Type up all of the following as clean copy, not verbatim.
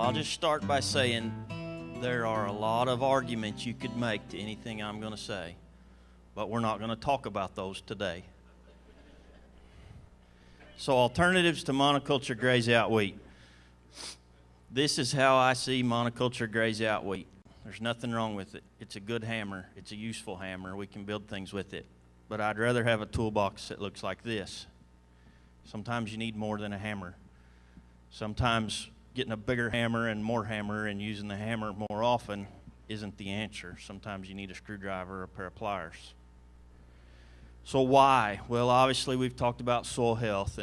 I'll just start by saying there are a lot of arguments you could make to anything I'm going to say, but we're not going to talk about those today. So alternatives to monoculture graze out wheat. This is how I see monoculture graze out wheat. There's nothing wrong with it. It's a good hammer. It's a useful hammer. We can build things with it. But I'd rather have a toolbox that looks like this. Sometimes you need more than a hammer. Sometimes getting a bigger hammer and using the hammer more often isn't the answer. Sometimes you need a screwdriver or a pair of pliers. So why? Well, obviously we've talked about soil health,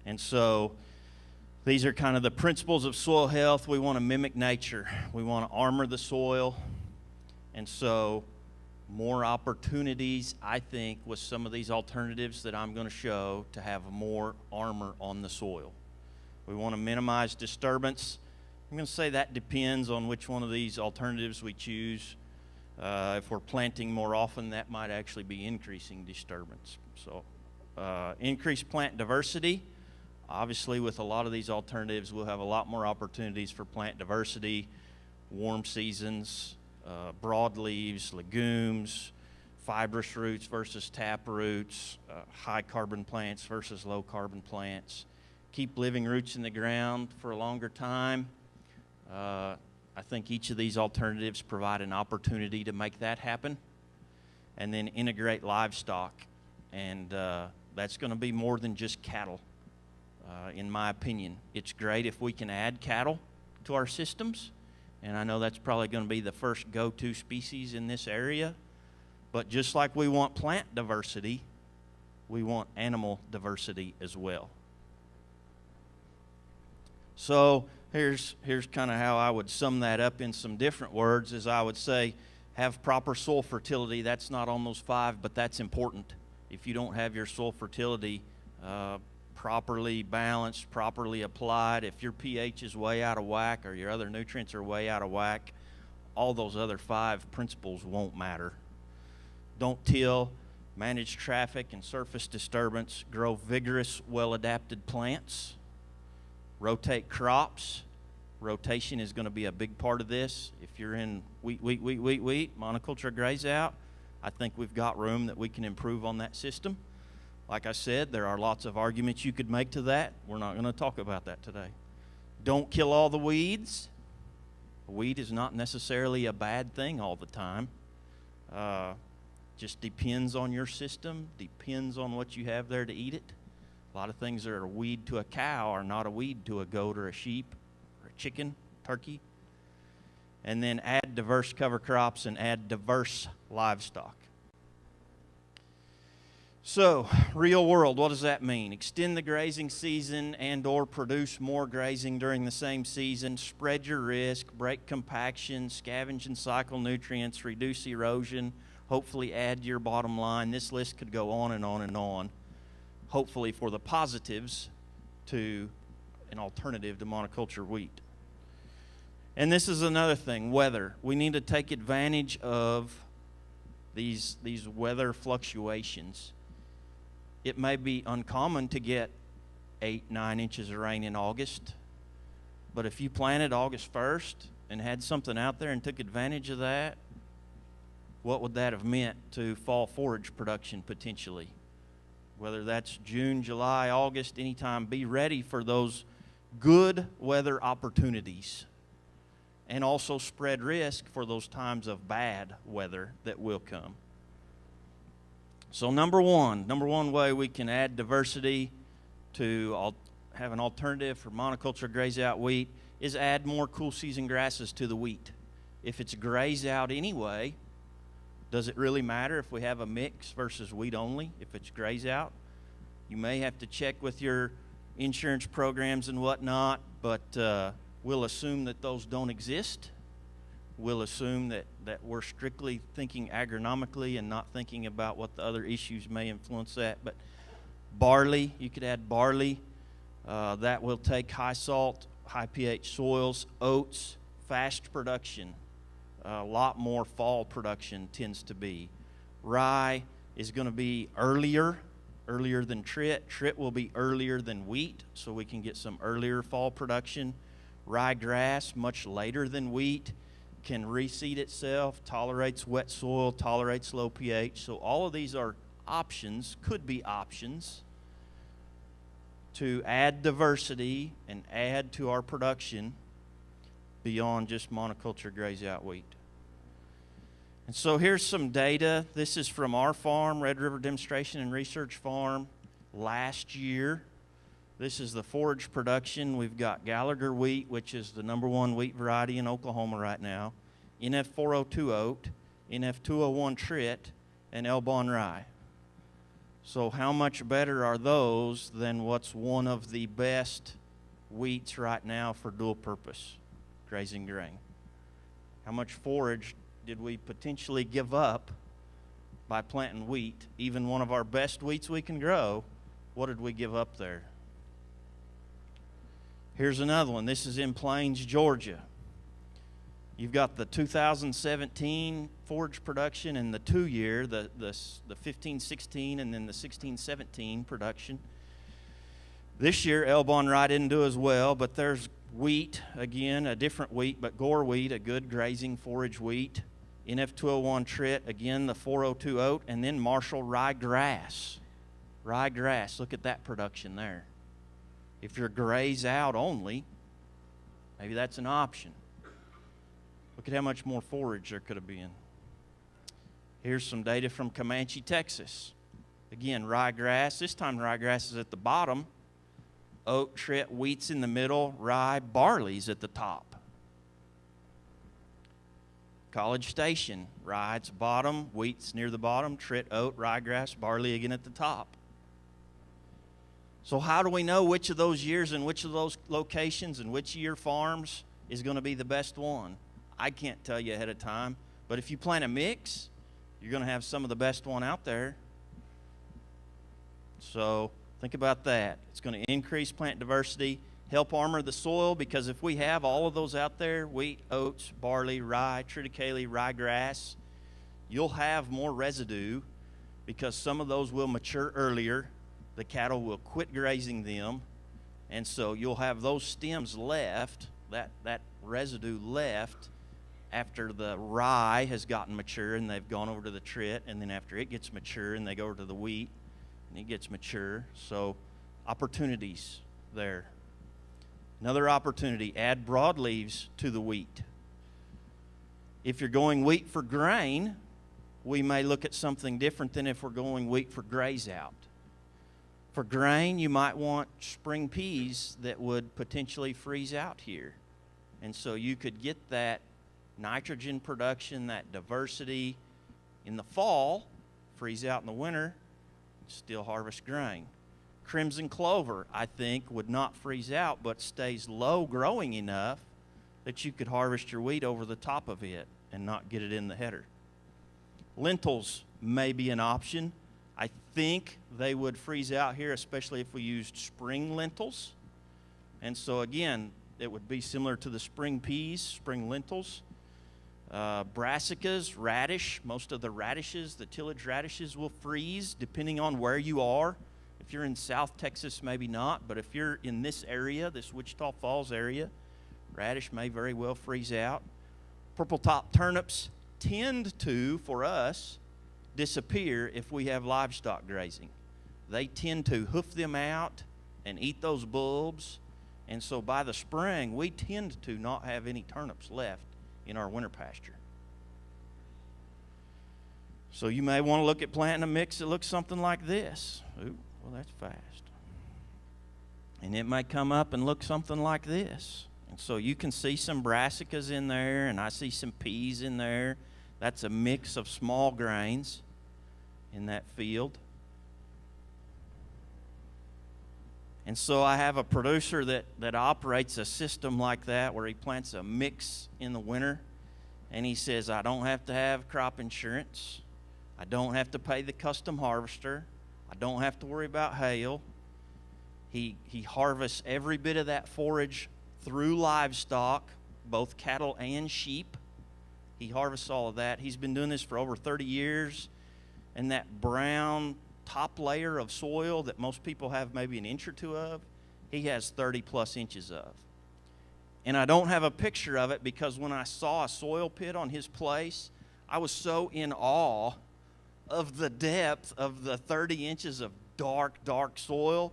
and so these are kind of the principles of soil health. We want to mimic nature. We want to armor the soil, and so more opportunities, I think, with some of these alternatives that I'm going to show to have more armor on the soil. We want to minimize disturbance. I'm going to say that depends on which one of these alternatives we choose. If we're planting more often, that might actually be increasing disturbance. So increased plant diversity. Obviously, with a lot of these alternatives, we'll have a lot more opportunities for plant diversity, warm seasons, broadleaves, legumes, fibrous roots versus tap roots, high carbon plants versus low carbon plants. Keep living roots in the ground for a longer time. I think each of these alternatives provide an opportunity to make that happen. And then integrate livestock. And that's going to be more than just cattle, in my opinion. It's great if we can add cattle to our systems. And I know that's probably going to be the first go-to species in this area. But just like we want plant diversity, we want animal diversity as well. So here's kind of how I would sum that up in some different words, is I would say have proper soil fertility. That's not on those 5, but that's important. If you don't have your soil fertility properly balanced, properly applied, if your pH is way out of whack or your other nutrients are way out of whack, all those other 5 principles won't matter. Don't till, manage traffic and surface disturbance, grow vigorous, well-adapted plants, rotate crops. Rotation is going to be a big part of this. If you're in wheat, monoculture graze out, I think we've got room that we can improve on that system. Like I said, there are lots of arguments you could make to that. We're not going to talk about that today. Don't kill all the weeds. A weed is not necessarily a bad thing all the time. Just depends on your system, depends on what you have there to eat it. A lot of things that are a weed to a cow are not a weed to a goat or a sheep or a chicken, turkey. And then add diverse cover crops and add diverse livestock. So, real world, what does that mean? Extend the grazing season and or produce more grazing during the same season. Spread your risk, break compaction, scavenge and cycle nutrients, reduce erosion, hopefully add to your bottom line. This list could go on and on and on. Hopefully for the positives to an alternative to monoculture wheat. And this is another thing, weather. We need to take advantage of these weather fluctuations. It may be uncommon to get 8-9 inches of rain in August, but if you planted August 1st and had something out there and took advantage of that, what would that have meant to fall forage production potentially? Whether that's June, July, August, anytime, be ready for those good weather opportunities. And also spread risk for those times of bad weather that will come. So number one way we can add diversity to have an alternative for monoculture graze out wheat is add more cool season grasses to the wheat. If it's graze out anyway, does it really matter if we have a mix versus wheat only, if it's graze out? You may have to check with your insurance programs and whatnot, but we'll assume that those don't exist. We'll assume that we're strictly thinking agronomically and not thinking about what the other issues may influence that. But barley, you could add barley. That will take high salt, high pH soils. Oats, fast production. A lot more fall production tends to be. Rye is going to be earlier than trit. Trit will be earlier than wheat, so we can get some earlier fall production. Ryegrass, much later than wheat, can reseed itself, tolerates wet soil, tolerates low pH. So all of these are options, could be options, to add diversity and add to our production beyond just monoculture graze-out wheat. And so here's some data. This is from our farm, Red River Demonstration and Research Farm, last year. This is the forage production. We've got Gallagher wheat, which is the #1 wheat variety in Oklahoma right now, NF402 oat, NF201 trit, and Elbon rye. So how much better are those than what's one of the best wheats right now for dual purpose grazing grain? How much forage did we potentially give up by planting wheat? Even one of our best wheats we can grow, what did we give up there? Here's another one. This is in Plains, Georgia. You've got the 2017 forage production and the 2-year, the 15-16 and then the 16-17 production. This year, Elbon rye didn't do as well, but there's wheat, again, a different wheat, but Gore wheat, a good grazing forage wheat. NF201 trit, again, the 402 oat, and then Marshall ryegrass. Ryegrass, look at that production there. If you're graze out only, maybe that's an option. Look at how much more forage there could have been. Here's some data from Comanche, Texas. Again, ryegrass. This time ryegrass is at the bottom. Oat, trit, wheat's in the middle. Rye, barley's at the top. College Station. Rye at the bottom. Wheat's near the bottom. Trit, oat, ryegrass, barley again at the top. So how do we know which of those years and which of those locations and which year farms is going to be the best one? I can't tell you ahead of time, but if you plant a mix, you're going to have some of the best one out there. So think about that. It's going to increase plant diversity, help armor the soil, because if we have all of those out there, wheat, oats, barley, rye, triticale, ryegrass, you'll have more residue because some of those will mature earlier. The cattle will quit grazing them, and so you'll have those stems left, that residue left after the rye has gotten mature and they've gone over to the trit, and then after it gets mature and they go over to the wheat and it gets mature. So opportunities there. Another opportunity, add broadleaves to the wheat. If you're going wheat for grain, we may look at something different than if we're going wheat for graze out. For grain, you might want spring peas that would potentially freeze out here. And so you could get that nitrogen production, that diversity in the fall, freeze out in the winter, still harvest grain. Crimson clover, I think, would not freeze out, but stays low growing enough that you could harvest your wheat over the top of it and not get it in the header. Lentils may be an option. I think they would freeze out here, especially if we used spring lentils. And so again, it would be similar to the spring peas, spring lentils. Brassicas, radish, most of the radishes, the tillage radishes will freeze depending on where you are. If you're in South Texas, maybe not, but if you're in this area, this Wichita Falls area, radish may very well freeze out. Purple top turnips tend to, for us, disappear if we have livestock grazing. They tend to hoof them out and eat those bulbs, and so by the spring, we tend to not have any turnips left in our winter pasture. So you may want to look at planting a mix that looks something like this. Ooh, well, that's fast. And it may come up and look something like this. And so you can see some brassicas in there, and I see some peas in there. That's a mix of small grains in that field. And so I have a producer that operates a system like that where he plants a mix in the winter, and he says, I don't have to have crop insurance. I don't have to pay the custom harvester. I don't have to worry about hail. He harvests every bit of that forage through livestock, both cattle and sheep. He harvests all of that. He's been doing this for over 30 years, and that brown top layer of soil that most people have maybe an inch or two of, he has 30 plus inches of. And I don't have a picture of it because when I saw a soil pit on his place, I was so in awe of the depth of the 30 inches of dark soil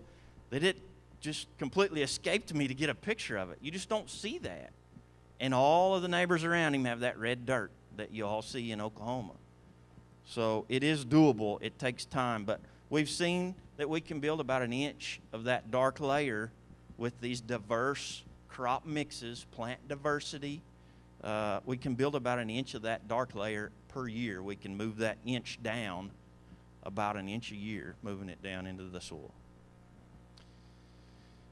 that it just completely escaped me to get a picture of it. You just don't see that. And all of the neighbors around him have that red dirt that you all see in Oklahoma. So it is doable. It takes time. But we've seen that we can build about an inch of that dark layer with these diverse crop mixes, plant diversity. We can build about an inch of that dark layer per year. We can move that inch down about an inch a year, moving it down into the soil.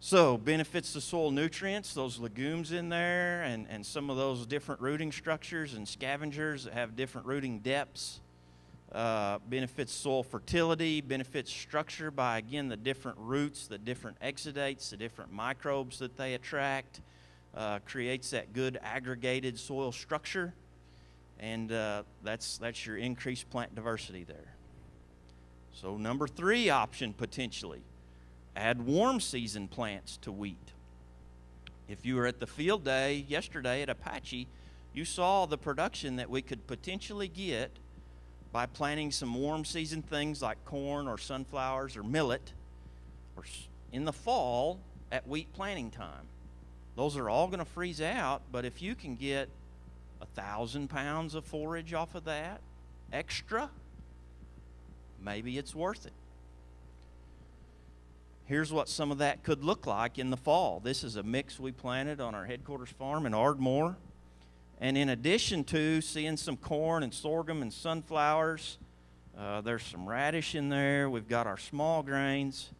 So benefits to soil nutrients, those legumes in there and some of those different rooting structures and scavengers that have different rooting depths. Benefits soil fertility, benefits structure by, again, the different roots, the different exudates, the different microbes that they attract. Creates that good aggregated soil structure. And that's your increased plant diversity there. So number 3 option potentially. Add warm season plants to wheat. If you were at the field day yesterday at Apache, you saw the production that we could potentially get by planting some warm season things like corn or sunflowers or millet or in the fall at wheat planting time. Those are all going to freeze out, but if you can get 1,000 pounds of forage off of that extra, maybe it's worth it. Here's what some of that could look like in the fall. This is a mix we planted on our headquarters farm in Ardmore. And in addition to seeing some corn and sorghum and sunflowers, there's some radish in there. We've got our small grains.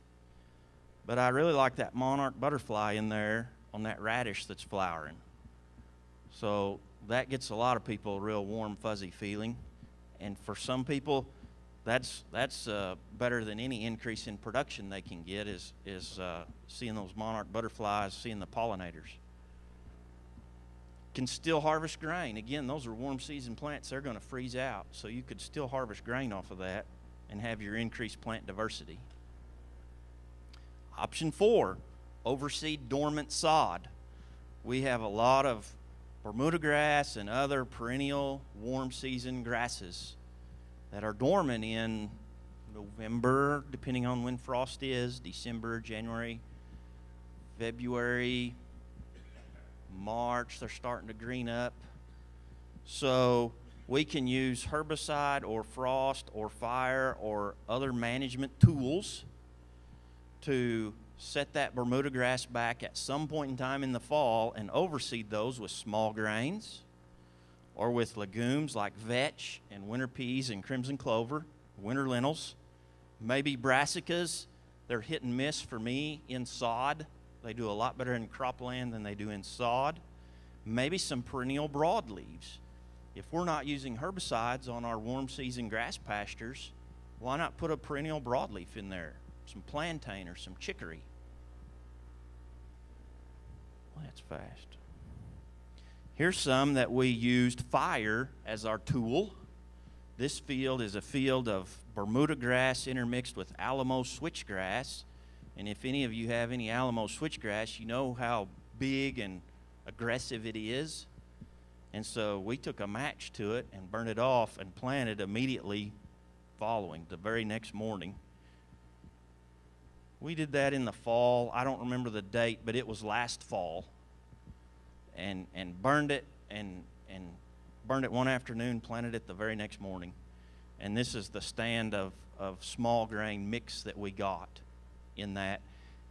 But I really like that monarch butterfly in there on that radish that's flowering. So that gets a lot of people a real warm, fuzzy feeling. And for some people, that's better than any increase in production they can get is seeing those monarch butterflies, seeing the pollinators. Can still harvest grain. Again, those are warm season plants. They're going to freeze out. So you could still harvest grain off of that and have your increased plant diversity. Option 4, overseed dormant sod. We have a lot of Bermuda grass and other perennial warm season grasses that are dormant in November, depending on when frost is, December, January, February, March, they're starting to green up. So we can use herbicide or frost or fire or other management tools to set that Bermuda grass back at some point in time in the fall and overseed those with small grains or with legumes like vetch and winter peas and crimson clover, winter lentils, maybe brassicas. They're hit and miss for me in sod. They do a lot better in cropland than they do in sod. Maybe some perennial broadleaves. If we're not using herbicides on our warm season grass pastures, why not put a perennial broadleaf in there? Some plantain or some chicory. Well, that's fast. Here's some that we used fire as our tool. This field is a field of Bermuda grass intermixed with Alamo switchgrass. And if any of you have any Alamo switchgrass, you know how big and aggressive it is. And so we took a match to it and burned it off and planted immediately following, the very next morning. We did that in the fall. I don't remember the date, but it was last fall. And burned it and burned it one afternoon, planted it the very next morning. And this is the stand of small grain mix that we got in that.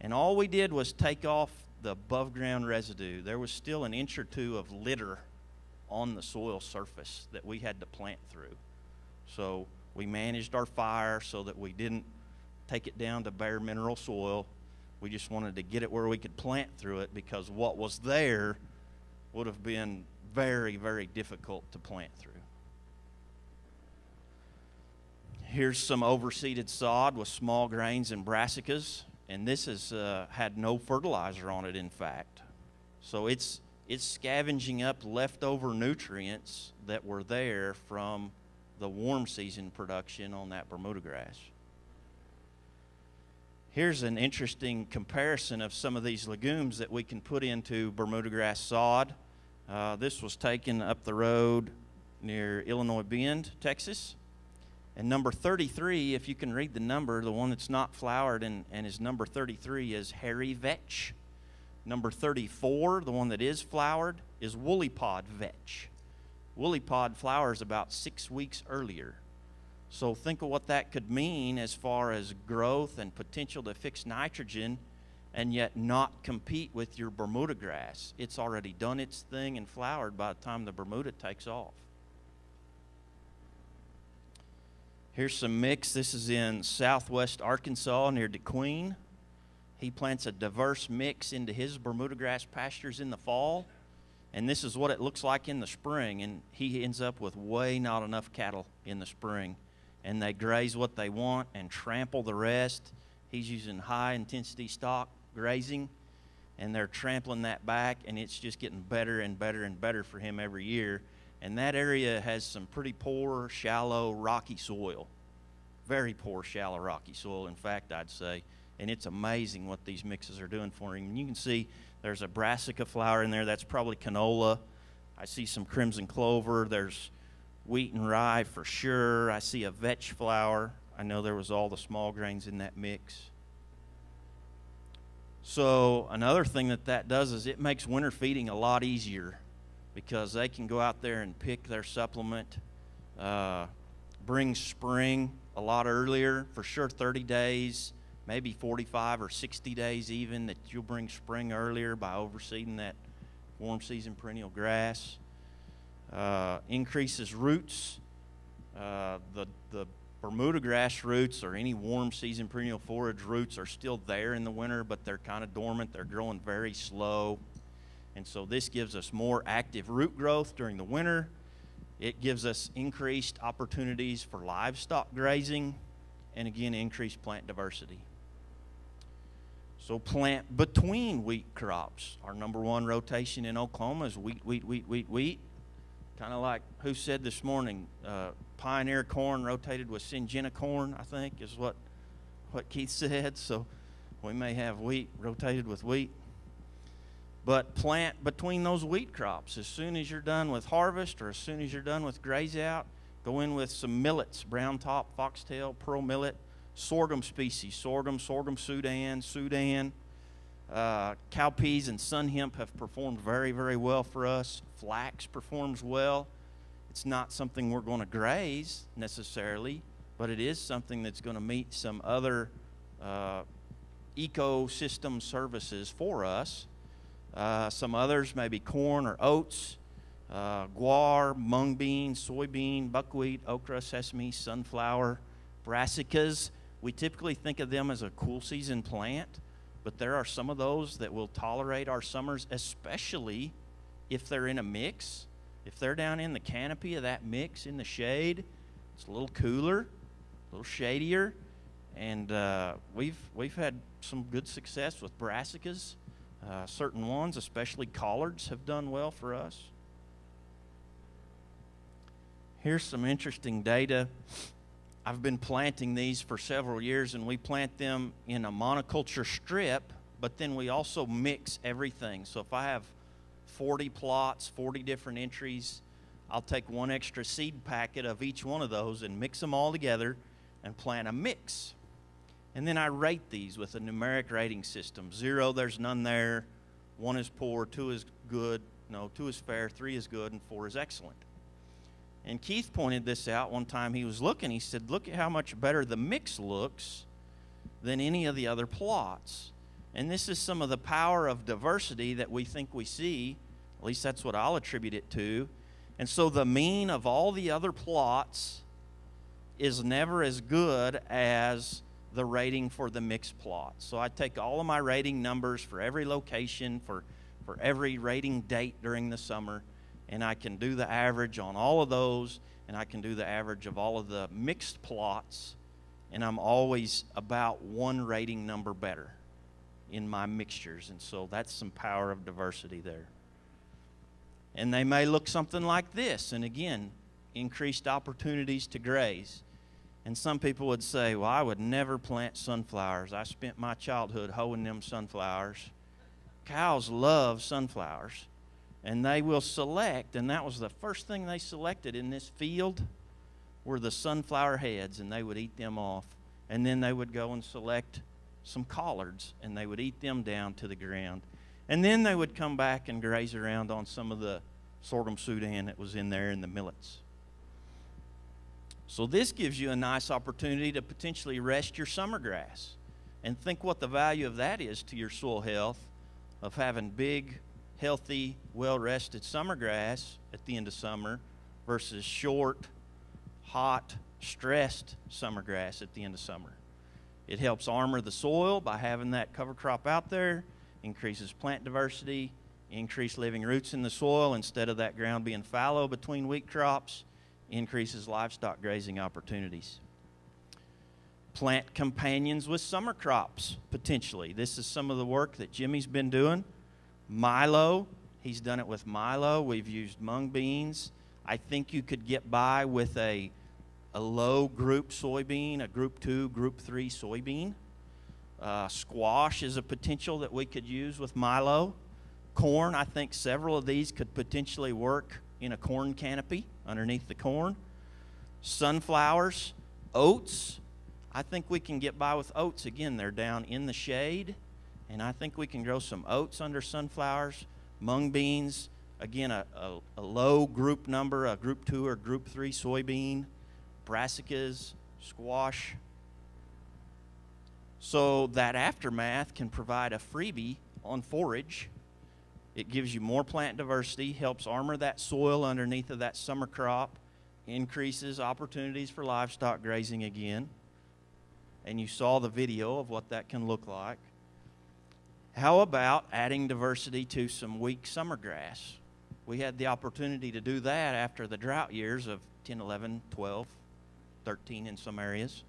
And all we did was take off the above ground residue. There was still an inch or two of litter on the soil surface that we had to plant through. So we managed our fire so that we didn't take it down to bare mineral soil. We just wanted to get it where we could plant through it because what was there would have been very, very difficult to plant through. Here's some overseeded sod with small grains and brassicas, and this has had no fertilizer on it, in fact. So it's scavenging up leftover nutrients that were there from the warm season production on that Bermuda grass. Here's an interesting comparison of some of these legumes that we can put into Bermuda grass sod. This was taken up the road near Illinois Bend, Texas. And number 33, if you can read the number, the one that's not flowered and is number 33 is hairy vetch. Number 34, the one that is flowered, is woolly pod vetch. Woolly pod flowers about 6 weeks earlier. So think of what that could mean as far as growth and potential to fix nitrogen and yet not compete with your Bermuda grass. It's already done its thing and flowered by the time the Bermuda takes off. Here's some mix. This is in southwest Arkansas near DeQueen. He plants a diverse mix into his Bermuda grass pastures in the fall, and this is what it looks like in the spring, and he ends up with way not enough cattle in the spring, and they graze what they want and trample the rest. He's using high-intensity stock grazing, and they're trampling that back, and it's just getting better and better and better for him every year. And that area has some pretty poor, shallow, rocky soil. Very poor, shallow, rocky soil, in fact, I'd say. And it's amazing what these mixes are doing for him. And you can see there's a brassica flower in there. That's probably canola. I see some crimson clover. There's wheat and rye for sure. I see a vetch flower. I know there was all the small grains in that mix. So another thing that does is it makes winter feeding a lot easier, because they can go out there and pick their supplement, bring spring a lot earlier, for sure 30 days, maybe 45 or 60 days even, that you'll bring spring earlier by overseeding that warm season perennial grass. Increases roots. The Bermuda grass roots or any warm season perennial forage roots are still there in the winter, but they're kind of dormant. They're growing very slow. And so this gives us more active root growth during the winter. It gives us increased opportunities for livestock grazing, and again, increased plant diversity. So plant between wheat crops. Our number one rotation in Oklahoma is wheat, wheat, wheat, wheat, wheat. Kind of like who said this morning, Pioneer corn rotated with Syngenta corn, I think, is what Keith said. So we may have wheat rotated with wheat. But plant between those wheat crops. As soon as you're done with harvest or as soon as you're done with graze out, go in with some millets, brown top, foxtail, pearl millet, sorghum species, sorghum Sudan. Cowpeas and sun hemp have performed very, very well for us. Flax performs well. It's not something we're going to graze necessarily, but it is something that's going to meet some other ecosystem services for us. Some others, maybe corn or oats, guar, mung bean, soybean, buckwheat, okra, sesame, sunflower, brassicas. We typically think of them as a cool season plant, but there are some of those that will tolerate our summers, especially if they're in a mix. If they're down in the canopy of that mix in the shade, it's a little cooler, a little shadier, and we've had some good success with brassicas. Certain ones, especially collards, have done well for us. Here's some interesting data. I've been planting these for several years, and we plant them in a monoculture strip, but then we also mix everything. So if I have 40 plots, 40 different entries, I'll take one extra seed packet of each one of those and mix them all together and plant a mix. And then I rate these with a numeric rating system. 0, there's none there. 1 is poor, 2 is good, 2 is fair, 3 is good, and 4 is excellent. And Keith pointed this out one time he was looking. He said, look at how much better the mix looks than any of the other plots. And this is some of the power of diversity that we think we see. At least that's what I'll attribute it to. And so the mean of all the other plots is never as good as the rating for the mixed plot. So I take all of my rating numbers for every location, for every rating date during the summer, and I can do the average on all of those, and I can do the average of all of the mixed plots, and I'm always about one rating number better in my mixtures. And so that's some power of diversity there. And they may look something like this, and again, increased opportunities to graze. And some people would say, well, I would never plant sunflowers. I spent my childhood hoeing them sunflowers. Cows love sunflowers, and they will select, and that was the first thing they selected in this field were the sunflower heads, and they would eat them off. And then they would go and select some collards, and they would eat them down to the ground. And then they would come back and graze around on some of the sorghum Sudan that was in there and the millets. So this gives you a nice opportunity to potentially rest your summer grass. And think what the value of that is to your soil health, of having big, healthy, well-rested summer grass at the end of summer versus short, hot, stressed summer grass at the end of summer. It helps armor the soil by having that cover crop out there, increases plant diversity, increase living roots in the soil instead of that ground being fallow between wheat crops, increases livestock grazing opportunities. Plant companions with summer crops, potentially. This is some of the work that Jimmy's been doing. Milo, he's done it with milo. We've used mung beans. I think you could get by with a low group soybean, a group 2, group 3 soybean. Squash is a potential that we could use with milo. Corn, I think several of these could potentially work in a corn canopy underneath the corn. Sunflowers, oats, I think we can get by with oats. Again, they're down in the shade, and I think we can grow some oats under sunflowers. Mung beans, again, a low group number, a group 2 or group 3 soybean. Brassicas, squash. So that aftermath can provide a freebie on forage. It gives you more plant diversity, helps armor that soil underneath of that summer crop, increases opportunities for livestock grazing again. And you saw the video of what that can look like. How about adding diversity to some weak summer grass? We had the opportunity to do that after the drought years of 10, 11, 12, 13 in some areas.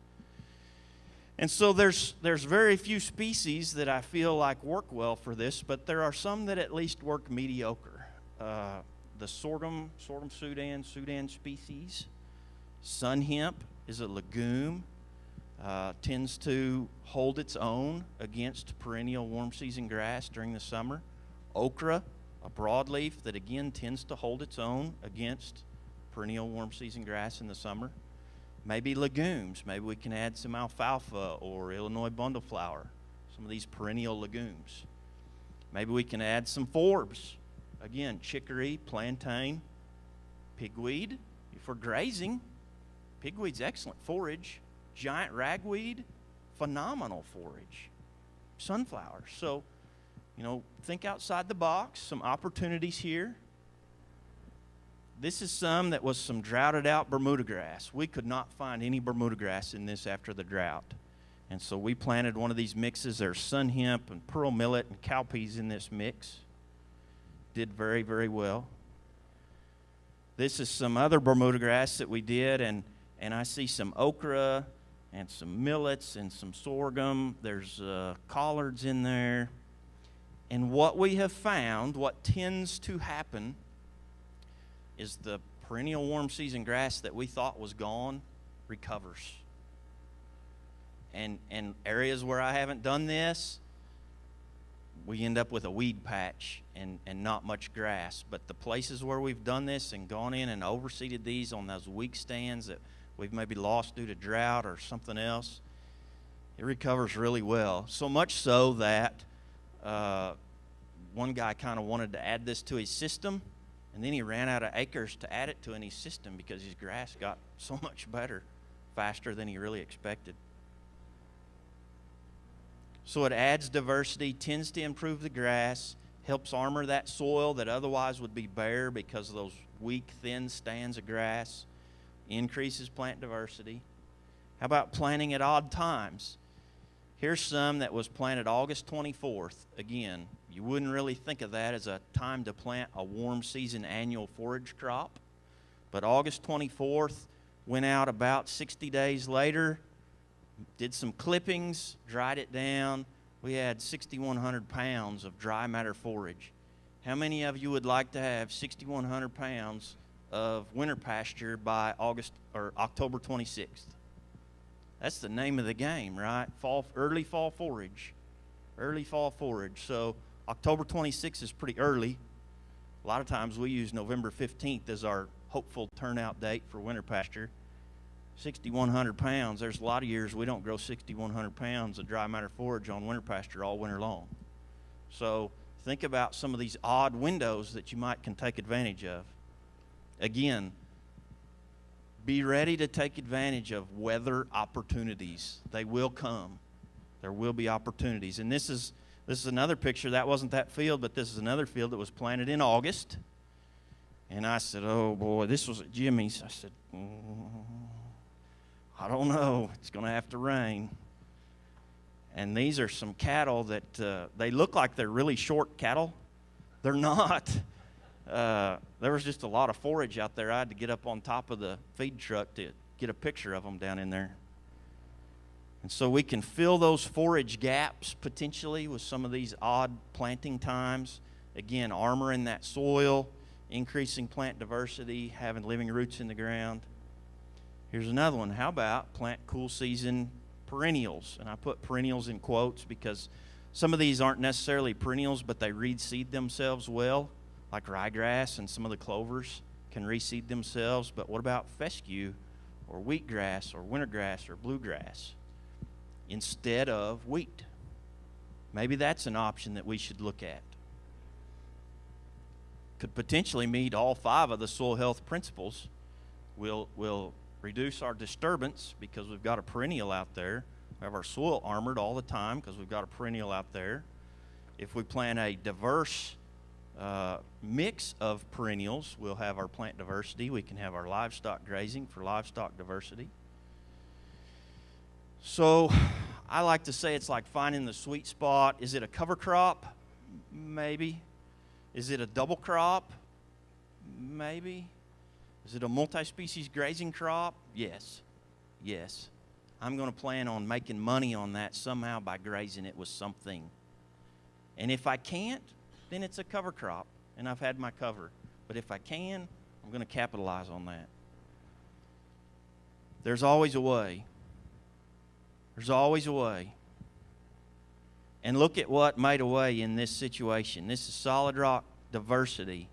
And so there's very few species that I feel like work well for this, but there are some that at least work mediocre. The sorghum Sudan species. Sun hemp is a legume, tends to hold its own against perennial warm season grass during the summer. Okra, a broadleaf that again tends to hold its own against perennial warm season grass in the summer. Maybe legumes. Maybe we can add some alfalfa or Illinois bundleflower, some of these perennial legumes. Maybe we can add some forbs. Again, chicory, plantain, pigweed. If we're grazing, pigweed's excellent forage. Giant ragweed, phenomenal forage. Sunflowers. So, think outside the box, some opportunities here. This is some that was some droughted out Bermuda grass. We could not find any Bermuda grass in this after the drought. And so we planted one of these mixes. There's sun hemp and pearl millet and cowpeas in this mix. Did very, very well. This is some other Bermuda grass that we did, and I see some okra and some millets and some sorghum. There's collards in there. And what we have found, what tends to happen, is the perennial warm season grass that we thought was gone recovers. And areas where I haven't done this, we end up with a weed patch and not much grass. But the places where we've done this and gone in and overseeded these on those weak stands that we've maybe lost due to drought or something else, it recovers really well. So much so that one guy kind of wanted to add this to his system, and then he ran out of acres to add it to in his system because his grass got so much better faster than he really expected. So it adds diversity, tends to improve the grass, helps armor that soil that otherwise would be bare because of those weak, thin stands of grass, increases plant diversity. How about planting at odd times? Here's some that was planted August 24th. Again, you wouldn't really think of that as a time to plant a warm season annual forage crop. But August 24th, went out about 60 days later, did some clippings, dried it down. We had 6,100 pounds of dry matter forage. How many of you would like to have 6,100 pounds of winter pasture by October 26th? That's the name of the game, right? Early fall forage. Early fall forage. So October 26th is pretty early. A lot of times we use November 15th as our hopeful turnout date for winter pasture. 6,100 pounds. There's a lot of years we don't grow 6,100 pounds of dry matter forage on winter pasture all winter long. So think about some of these odd windows that you can take advantage of. Again, be ready to take advantage of weather opportunities. They will come. There will be opportunities. And this is another picture. That wasn't that field, but this is another field that was planted in August. And I said, oh boy, this was at Jimmy's. I said, I don't know. It's going to have to rain. And these are some cattle that they look like they're really short cattle. They're not. There was just a lot of forage out there. I had to get up on top of the feed truck to get a picture of them down in there. And so we can fill those forage gaps potentially with some of these odd planting times. Again, armoring that soil, increasing plant diversity, having living roots in the ground. Here's another one. How about plant cool season perennials? And I put perennials in quotes because some of these aren't necessarily perennials, but they reseed themselves well, like ryegrass and some of the clovers can reseed themselves. But what about fescue or wheatgrass or wintergrass or bluegrass instead of wheat? Maybe that's an option that we should look at. Could potentially meet all 5 of the soil health principles. We'll reduce our disturbance because we've got a perennial out there. We have our soil armored all the time because we've got a perennial out there. If we plant a diverse mix of perennials, we'll have our plant diversity. We can have our livestock grazing for livestock diversity. So I like to say it's like finding the sweet spot. Is it a cover crop? Maybe. Is it a double crop? Maybe. Is it a multi-species grazing crop? Yes. Yes. I'm going to plan on making money on that somehow by grazing it with something. And if I can't, then it's a cover crop, and I've had my cover. But if I can, I'm going to capitalize on that. There's always a way. There's always a way. And look at what made a way in this situation. This is solid rock diversity.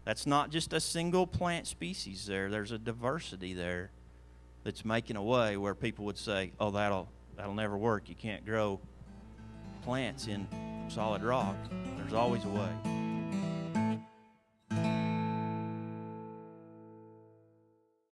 That's not just a single plant species there. There's a diversity there that's making a way where people would say, oh, that'll never work. You can't grow plants in solid rock. There's always a way.